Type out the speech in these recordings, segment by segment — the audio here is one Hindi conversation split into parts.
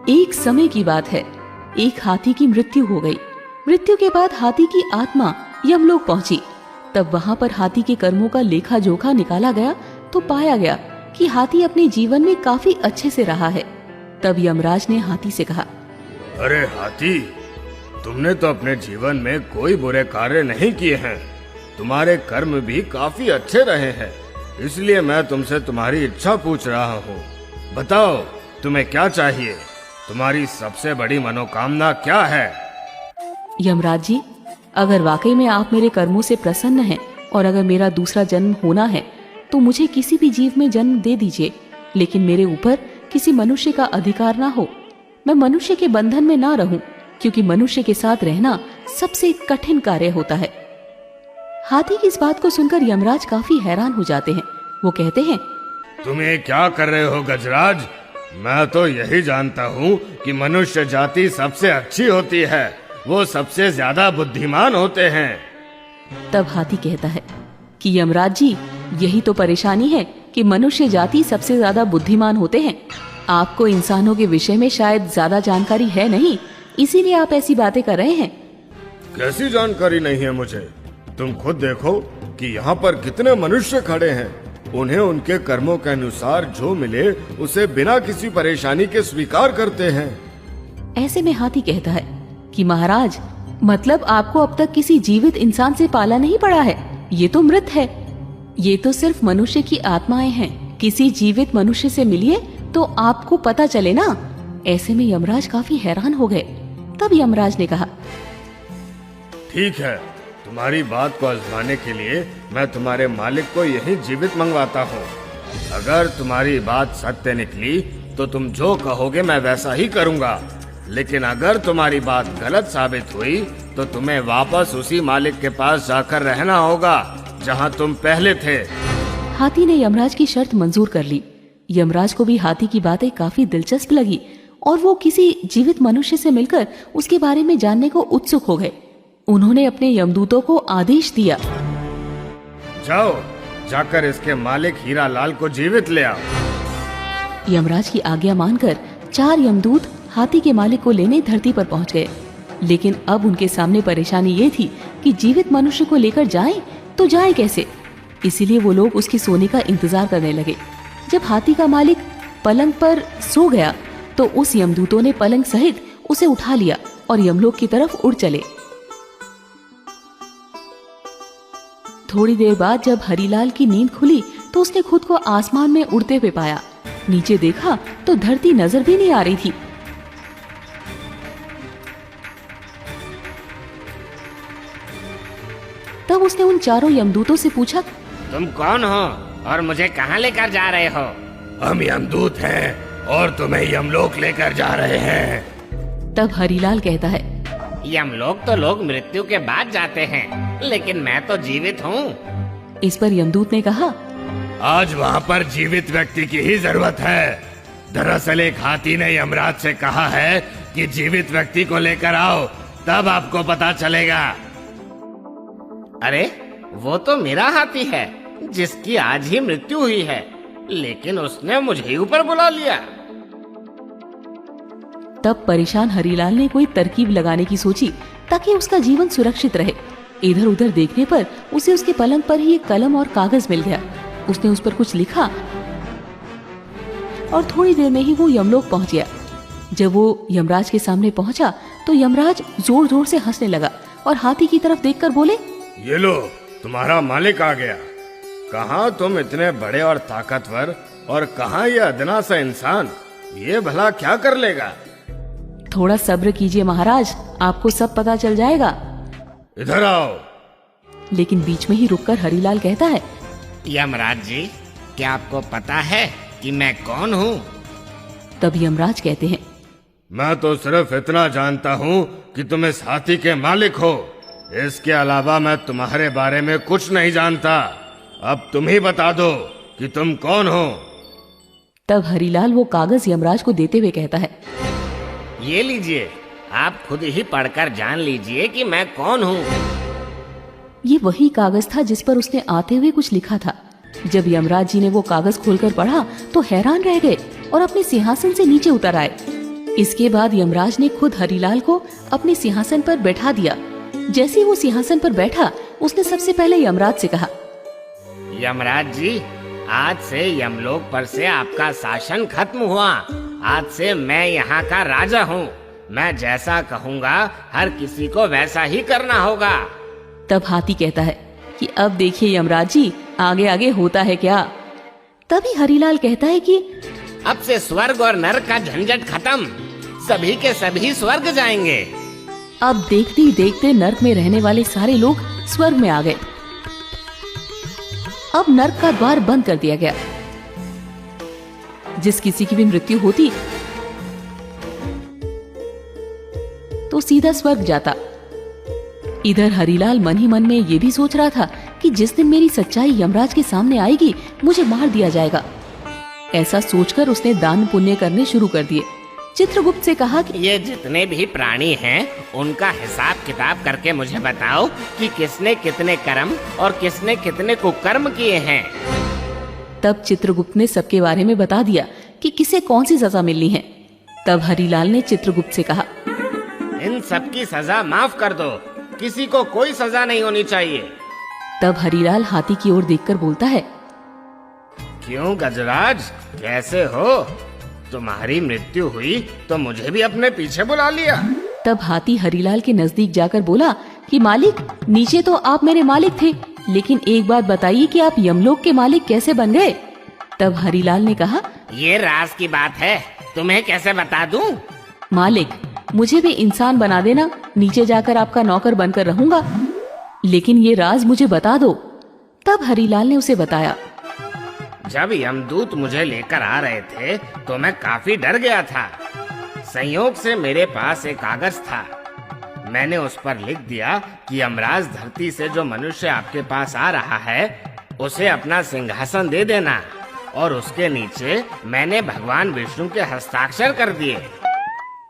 एक समय की बात है, एक हाथी की मृत्यु हो गई। मृत्यु के बाद हाथी की आत्मा यमलोक पहुंची। तब वहां पर हाथी के कर्मों का लेखा जोखा निकाला गया तो पाया गया कि हाथी अपने जीवन में काफी अच्छे से रहा है। तब यमराज ने हाथी से कहा, अरे हाथी, तुमने तो अपने जीवन में कोई बुरे कार्य नहीं किए हैं। तुम्हारे कर्म भी काफी अच्छे रहे हैं, इसलिए मैं तुमसे तुम्हारी इच्छा पूछ रहा हूँ। बताओ, तुम्हें क्या चाहिए? तुम्हारी सबसे बड़ी मनोकामना क्या है? यमराज जी, अगर वाकई में आप मेरे कर्मों से प्रसन्न हैं और अगर मेरा दूसरा जन्म होना है तो मुझे किसी भी जीव में जन्म दे दीजिए, लेकिन मेरे ऊपर किसी मनुष्य का अधिकार ना हो। मैं मनुष्य के बंधन में ना रहूं, क्योंकि मनुष्य के साथ रहना सबसे कठिन कार्य होता है। हाथी की इस बात को सुनकर यमराज काफी हैरान हो जाते हैं। वो कहते हैं, तुम ये क्या कर रहे हो गजराज? मैं तो यही जानता हूँ कि मनुष्य जाति सबसे अच्छी होती है, वो सबसे ज्यादा बुद्धिमान होते हैं। तब हाथी कहता है कि यमराज जी, यही तो परेशानी है कि मनुष्य जाति सबसे ज्यादा बुद्धिमान होते हैं। आपको इंसानों के विषय में शायद ज्यादा जानकारी है नहीं, इसीलिए आप ऐसी बातें कर रहे हैं। कैसी जानकारी नहीं है मुझे? तुम खुद देखो कि यहाँ पर कितने मनुष्य खड़े हैं। उन्हें उनके कर्मों के अनुसार जो मिले उसे बिना किसी परेशानी के स्वीकार करते हैं। ऐसे में हाथी कहता है कि महाराज, मतलब आपको अब तक किसी जीवित इंसान से पाला नहीं पड़ा है, ये तो मृत है। ये तो सिर्फ मनुष्य की आत्माएं हैं। किसी जीवित मनुष्य से मिलिए तो आपको पता चले ना। ऐसे में यमराज काफी हैरान हो गए। तब यमराज ने कहा, ठीक है, तुम्हारी बात को आजमाने के लिए मैं तुम्हारे मालिक को यही जीवित मंगवाता हूँ। अगर तुम्हारी बात सत्य निकली तो तुम जो कहोगे मैं वैसा ही करूँगा, लेकिन अगर तुम्हारी बात गलत साबित हुई तो तुम्हें वापस उसी मालिक के पास जाकर रहना होगा जहाँ तुम पहले थे। हाथी ने यमराज की शर्त मंजूर कर ली। यमराज को भी हाथी की बातें काफी दिलचस्प लगी और वो किसी जीवित मनुष्य से मिलकर उसके बारे में जानने को उत्सुक हो गए। उन्होंने अपने यमदूतों को आदेश दिया, जाओ, जाकर इसके मालिक हीरा लाल को जीवित ले आओ। यमराज की आज्ञा मानकर 4 यमदूत हाथी के मालिक को लेने धरती पर पहुंच गए। लेकिन अब उनके सामने परेशानी ये थी कि जीवित मनुष्य को लेकर जाएं तो जाएं कैसे। इसीलिए वो लोग उसके सोने का इंतजार करने लगे। जब हाथी का मालिक पलंग पर सो गया तो उस यमदूतों ने पलंग सहित उसे उठा लिया और यमलोक की तरफ उड़ चले। थोड़ी देर बाद जब हरीलाल की नींद खुली तो उसने खुद को आसमान में उड़ते हुए पाया। नीचे देखा तो धरती नजर भी नहीं आ रही थी। तब उसने उन 4 यमदूतों से पूछा, तुम कौन हो और मुझे कहाँ लेकर जा रहे हो? हम यमदूत हैं और तुम्हें यमलोक लेकर जा रहे हैं। तब हरीलाल कहता है, यमलोक तो लोग मृत्यु के बाद जाते हैं, लेकिन मैं तो जीवित हूँ। इस पर यमदूत ने कहा, आज वहाँ पर जीवित व्यक्ति की ही जरूरत है। दरअसल एक हाथी ने यमराज से कहा है कि जीवित व्यक्ति को लेकर आओ, तब आपको पता चलेगा। अरे, वो तो मेरा हाथी है जिसकी आज ही मृत्यु हुई है, लेकिन उसने मुझे ऊपर बुला लिया। तब परेशान हरीलाल ने कोई तरकीब लगाने की सोची ताकि उसका जीवन सुरक्षित रहे। इधर उधर देखने पर उसे उसके पलंग पर ही एक कलम और कागज मिल गया। उसने उस पर कुछ लिखा और थोड़ी देर में ही वो यमलोक पहुंच गया। जब वो यमराज के सामने पहुंचा तो यमराज जोर जोर से हंसने लगा और हाथी की तरफ देखकर बोले, ये लो, तुम्हारा मालिक आ गया। कहाँ तुम इतने बड़े और ताकतवर और कहाँ ये अदना सा इंसान? ये भला क्या कर लेगा? थोड़ा सब्र कीजिए महाराज, आपको सब पता चल जाएगा। इधर आओ। लेकिन बीच में ही रुककर हरीलाल कहता है, यमराज जी, क्या आपको पता है कि मैं कौन हूँ? तब यमराज कहते हैं, मैं तो सिर्फ इतना जानता हूँ कि तुम इस हाथी के मालिक हो। इसके अलावा मैं तुम्हारे बारे में कुछ नहीं जानता। अब तुम ही बता दो कि तुम कौन हो। तब हरीलाल वो कागज यमराज को देते हुए कहता है, ये लीजिए, आप खुद ही पढ़कर जान लीजिए कि मैं कौन हूँ। ये वही कागज था जिस पर उसने आते हुए कुछ लिखा था। जब यमराज जी ने वो कागज खोलकर पढ़ा तो हैरान रह गए और अपने सिंहासन से नीचे उतर आए। इसके बाद यमराज ने खुद हरिलाल को अपने सिंहासन पर बैठा दिया। जैसे ही वो सिंहासन पर बैठा, उसने सबसे पहले यमराज से कहा, यमराज जी, आज से यमलोक पर से आपका शासन खत्म हुआ। आज से मैं यहाँ का राजा हूँ। मैं जैसा कहूँगा हर किसी को वैसा ही करना होगा। तब हाथी कहता है कि अब देखिए यमराज जी, आगे आगे होता है क्या। तभी हरिलाल कहता है कि अब से स्वर्ग और नरक का झंझट खत्म, सभी के सभी स्वर्ग जाएंगे। अब देखते ही देखते नर्क में रहने वाले सारे लोग स्वर्ग में आ गए। अब नर्क का द्वार बंद कर दिया गया। जिस किसी की भी मृत्यु होती तो सीधा स्वर्ग जाता। इधर हरिलाल मन ही मन में ये भी सोच रहा था कि जिस दिन मेरी सच्चाई यमराज के सामने आएगी, मुझे मार दिया जाएगा। ऐसा सोचकर उसने दान पुण्य करने शुरू कर दिए। चित्रगुप्त से कहा कि ये जितने भी प्राणी हैं, उनका हिसाब किताब करके मुझे बताओ कि किसने कितने कर्म और किसने कितने कुकर्म किए हैं। तब चित्रगुप्त ने सबके बारे में बता दिया कि किसे कौन सी सजा मिलनी है। तब हरिलाल ने चित्रगुप्त से कहा, इन सब की सजा माफ कर दो, किसी को कोई सजा नहीं होनी चाहिए। तब हरिलाल हाथी की ओर देखकर बोलता है, क्यों गजराज, कैसे हो? तुम्हारी मृत्यु हुई तो मुझे भी अपने पीछे बुला लिया। तब हाथी हरिलाल के नजदीक जाकर बोला कि मालिक, नीचे तो आप मेरे मालिक थे, लेकिन एक बात बताइए कि आप यमलोक के मालिक कैसे बन गए? तब हरिलाल ने कहा, ये राज की बात है, तुम्हें कैसे बता दूं? मालिक, मुझे भी इंसान बना देना, नीचे जाकर आपका नौकर बनकर रहूंगा, लेकिन ये राज मुझे बता दो। तब हरिलाल ने उसे बताया। जब यमदूत मुझे लेकर आ रहे थे तो मैं काफी डर गया था। संयोग से मेरे पास एक कागज था। मैंने उस पर लिख दिया कि यमराज धरती से जो मनुष्य आपके पास आ रहा है, उसे अपना सिंहासन दे देना, और उसके नीचे मैंने भगवान विष्णु के हस्ताक्षर कर दिए।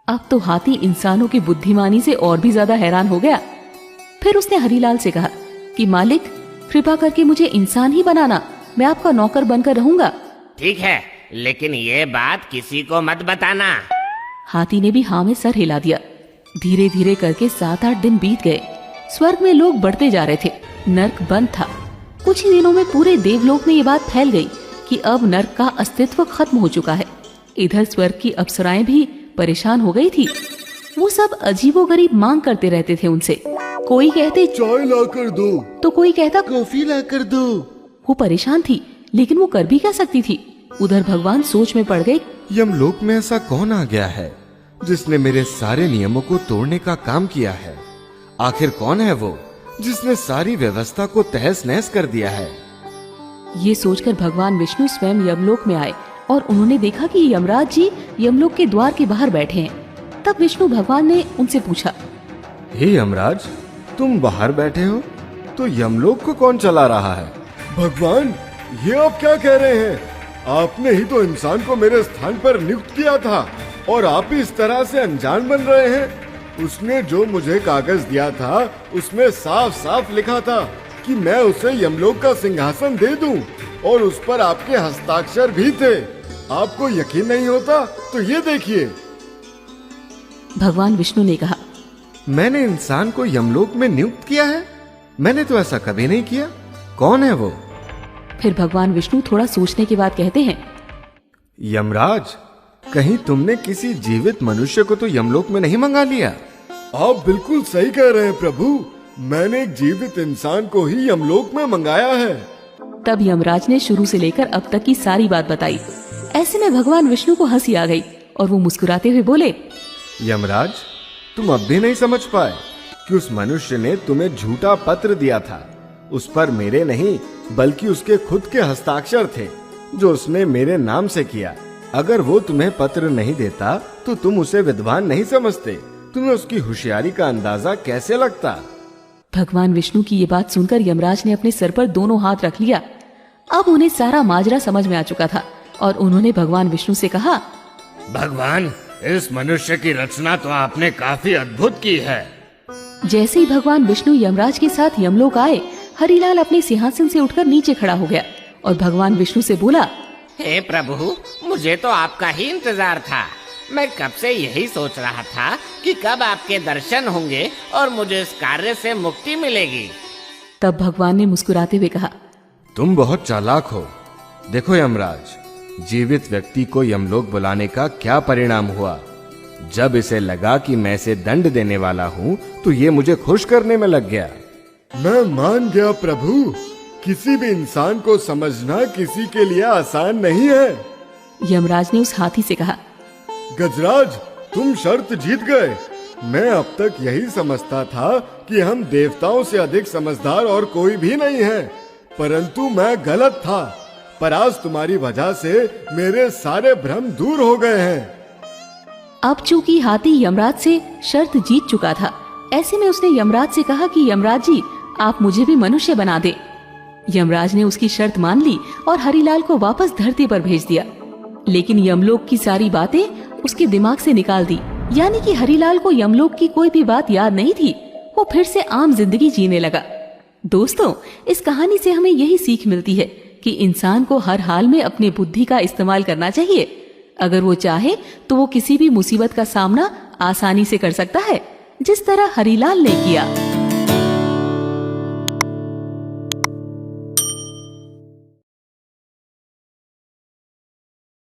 अब तो हाथी इंसानों की बुद्धिमानी से और भी ज्यादा हैरान हो गया। फिर उसने हरिलाल से कहा कि मालिक, कृपा करके मुझे इंसान ही बनाना, मैं आपका नौकर बनकर रहूंगा। ठीक है, लेकिन ये बात किसी को मत बताना। हाथी ने भी हाँ में सर हिला दिया। धीरे धीरे करके 7-8 दिन बीत गए। स्वर्ग में लोग बढ़ते जा रहे थे, नर्क बंद था। कुछ ही दिनों में पूरे देवलोक में ये बात फैल गई कि अब नर्क का अस्तित्व खत्म हो चुका है। इधर स्वर्ग की अप्सराएं भी परेशान हो गई थी। वो सब अजीबोगरीब मांग करते रहते थे उनसे। कोई कहते चाय लाकर दो, तो कोई कहता कॉफी लाकर दो। वो परेशान थी, लेकिन वो कर भी क्या सकती थी। उधर भगवान सोच में पड़ गए। यमलोक में ऐसा कौन आ गया है जिसने मेरे सारे नियमों को तोड़ने का काम किया है? आखिर कौन है वो जिसने सारी व्यवस्था को तहस नहस कर दिया है? ये सोचकर भगवान विष्णु स्वयं यमलोक में आए और उन्होंने देखा कि यमराज जी यमलोक के द्वार के बाहर बैठे हैं। तब विष्णु भगवान ने उनसे पूछा, हे यमराज, तुम बाहर बैठे हो तो यमलोक को कौन चला रहा है? भगवान, ये आप क्या कह रहे हैं? आपने ही तो इंसान को मेरे स्थान पर नियुक्त किया था, और आप ही इस तरह से अनजान बन रहे हैं। उसने जो मुझे कागज दिया था, उसमें साफ साफ लिखा था कि मैं उसे यमलोक का सिंहासन दे दूं, और उस पर आपके हस्ताक्षर भी थे। आपको यकीन नहीं होता तो ये देखिए। भगवान विष्णु ने कहा, मैंने इंसान को यमलोक में नियुक्त किया है? मैंने तो ऐसा कभी नहीं किया। कौन है वो? फिर भगवान विष्णु थोड़ा सोचने के बाद कहते हैं, यमराज, कहीं तुमने किसी जीवित मनुष्य को तो यमलोक में नहीं मंगा लिया? आप बिल्कुल सही कह रहे हैं प्रभु, मैंने एक जीवित इंसान को ही यमलोक में मंगाया है। तब यमराज ने शुरू से लेकर अब तक की सारी बात बताई। ऐसे में भगवान विष्णु को हंसी आ गई और वो मुस्कुराते हुए बोले, यमराज, तुम अब भी नहीं समझ पाए कि उस मनुष्य ने तुम्हें झूठा पत्र दिया था। उस पर मेरे नहीं बल्कि उसके खुद के हस्ताक्षर थे, जो उसने मेरे नाम से किया। अगर वो तुम्हें पत्र नहीं देता तो तुम उसे विद्वान नहीं समझते। तुम्हें उसकी होशियारी का अंदाजा कैसे लगता? भगवान विष्णु की ये बात सुनकर यमराज ने अपने सर पर दोनों हाथ रख लिया। अब उन्हें सारा माजरा समझ में आ चुका था और उन्होंने भगवान विष्णु से कहा, भगवान, इस मनुष्य की रचना तो आपने काफी अद्भुत की है। जैसे ही भगवान विष्णु यमराज के साथ यमलोक आए, हरिलाल अपने सिंहासन से उठकर नीचे खड़ा हो गया और भगवान विष्णु से बोला, हे प्रभु, मुझे तो आपका ही इंतजार था। मैं कब से यही सोच रहा था कि कब आपके दर्शन होंगे और मुझे इस कार्य से मुक्ति मिलेगी। तब भगवान ने मुस्कुराते हुए कहा, तुम बहुत चालाक हो। देखो यमराज, जीवित व्यक्ति को यमलोक बुलाने का क्या परिणाम हुआ। जब इसे लगा कि मैं इसे दंड देने वाला हूँ तो ये मुझे खुश करने में लग गया। मैं मान गया प्रभु, किसी भी इंसान को समझना किसी के लिए आसान नहीं है। यमराज ने उस हाथी से कहा, गजराज, तुम शर्त जीत गए। मैं अब तक यही समझता था कि हम देवताओं से अधिक समझदार और कोई भी नहीं है, परंतु मैं गलत था। पर आज तुम्हारी वजह से मेरे सारे भ्रम दूर हो गए हैं। अब चूंकि हाथी यमराज से शर्त जीत चुका था, ऐसे में उसने यमराज से कहा कि यमराज जी, आप मुझे भी मनुष्य बना दे। यमराज ने उसकी शर्त मान ली और हरिलाल को वापस धरती पर भेज दिया। लेकिन यमलोक की सारी बातें उसके दिमाग से निकाल दी, यानी कि हरिलाल को यमलोक की कोई भी बात याद नहीं थी। वो फिर से आम जिंदगी जीने लगा। दोस्तों, इस कहानी से हमें यही सीख मिलती है कि इंसान को हर हाल में अपनी बुद्धि का इस्तेमाल करना चाहिए। अगर वो चाहे तो वो किसी भी मुसीबत का सामना आसानी से कर सकता है, जिस तरह हरिलाल ने किया।